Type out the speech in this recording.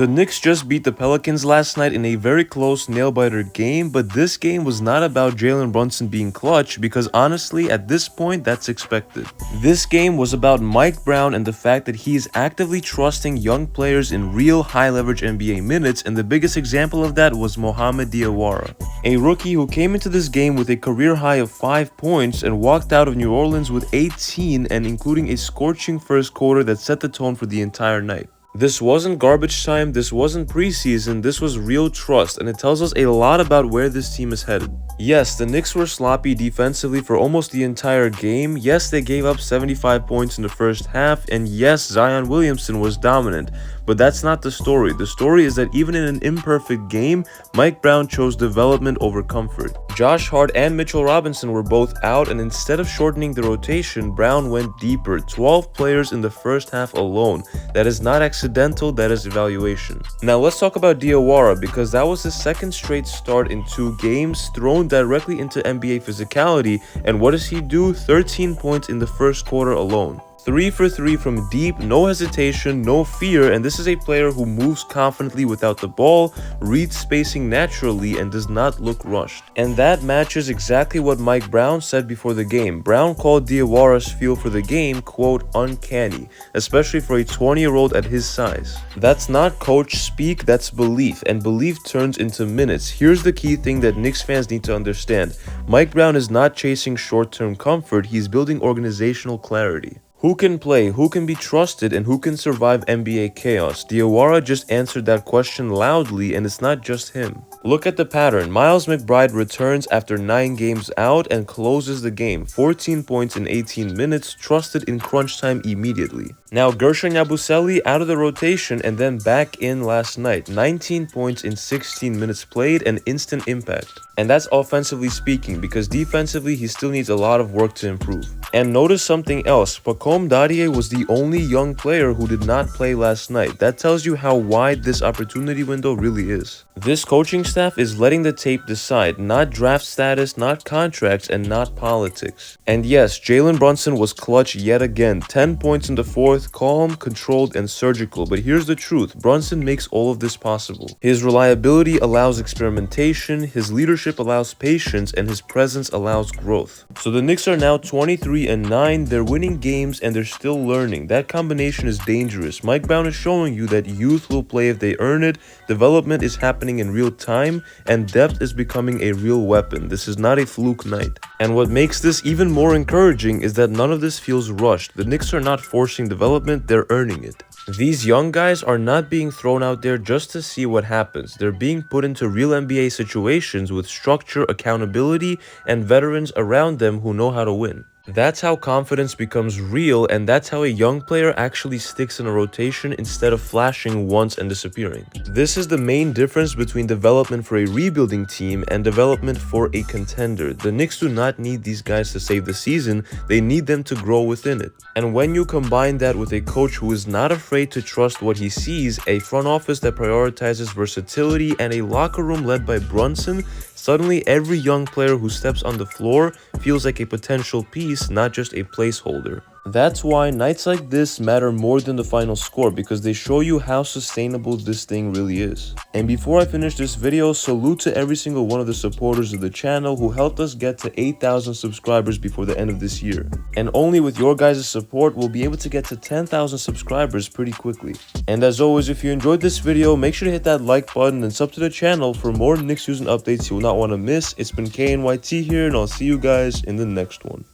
The Knicks just beat the Pelicans last night in a very close nail-biter game, but this game was not about Jalen Brunson being clutch because honestly, at this point, that's expected. This game was about Mike Brown and the fact that he is actively trusting young players in real high-leverage NBA minutes, and the biggest example of that was Mohamed Diawara, a rookie who came into this game with a career high of 5 points and walked out of New Orleans with 18 and including a scorching first quarter that set the tone for the entire night. This wasn't garbage time, this wasn't preseason, this was real trust, and it tells us a lot about where this team is headed. Yes, the Knicks were sloppy defensively for almost the entire game. Yes, they gave up 75 points in the first half, and yes, Zion Williamson was dominant. But that's not the story. The story is that even in an imperfect game, Mike Brown chose development over comfort. Josh Hart and Mitchell Robinson were both out, and instead of shortening the rotation, Brown went deeper. 12 players in the first half alone. That is not accidental, that is evaluation. Now let's talk about Diawara, because that was his second straight start in 2 games, thrown directly into NBA physicality, and what does he do? 13 points in the first quarter alone. 3 for 3 from deep, no hesitation, no fear, and this is a player who moves confidently without the ball, reads spacing naturally, and does not look rushed. And that matches exactly what Mike Brown said before the game. Brown called Diawara's feel for the game, quote, uncanny, especially for a 20-year-old at his size. That's not coach speak, that's belief, and belief turns into minutes. Here's the key thing that Knicks fans need to understand. Mike Brown is not chasing short-term comfort, he's building organizational clarity. Who can play, who can be trusted, and who can survive NBA chaos? Diawara just answered that question loudly, and it's not just him. Look at the pattern. Miles McBride returns after 9 games out and closes the game. 14 points in 18 minutes, trusted in crunch time immediately. Now Guerschon Yabusele out of the rotation and then back in last night. 19 points in 16 minutes played and instant impact. And that's offensively speaking, because defensively he still needs a lot of work to improve. And notice something else. Pacome Dadiet was the only young player who did not play last night. That tells you how wide this opportunity window really is. This coaching staff is letting the tape decide, not draft status, not contracts, and not politics. And yes, Jalen Brunson was clutch yet again. 10 points in the fourth, calm, controlled, and surgical. But here's the truth, Brunson makes all of this possible. His reliability allows experimentation, his leadership allows patience, and his presence allows growth. So the Knicks are now 23-9, they're winning games and they're still learning. That combination is dangerous. Mike Brown is showing you that youth will play if they earn it, development is happening in real time, and depth is becoming a real weapon. This is not a fluke night. And what makes this even more encouraging is that none of this feels rushed. The Knicks are not forcing development, they're earning it. These young guys are not being thrown out there just to see what happens. They're being put into real NBA situations with structure, accountability, and veterans around them who know how to win. That's how confidence becomes real, and that's how a young player actually sticks in a rotation instead of flashing once and disappearing. This is the main difference between development for a rebuilding team and development for a contender. The Knicks do not need these guys to save the season, they need them to grow within it. And when you combine that with a coach who is not afraid to trust what he sees, a front office that prioritizes versatility, and a locker room led by Brunson, suddenly every young player who steps on the floor feels like a potential piece, not just a placeholder. That's why nights like this matter more than the final score, because they show you how sustainable this thing really is. And before I finish this video, salute to every single one of the supporters of the channel who helped us get to 8,000 subscribers before the end of this year. And only with your guys' support, we'll be able to get to 10,000 subscribers pretty quickly. And as always, if you enjoyed this video, make sure to hit that like button and sub to the channel for more Knicks news and updates you will not want to miss. It's been KNYT here, and I'll see you guys in the next one.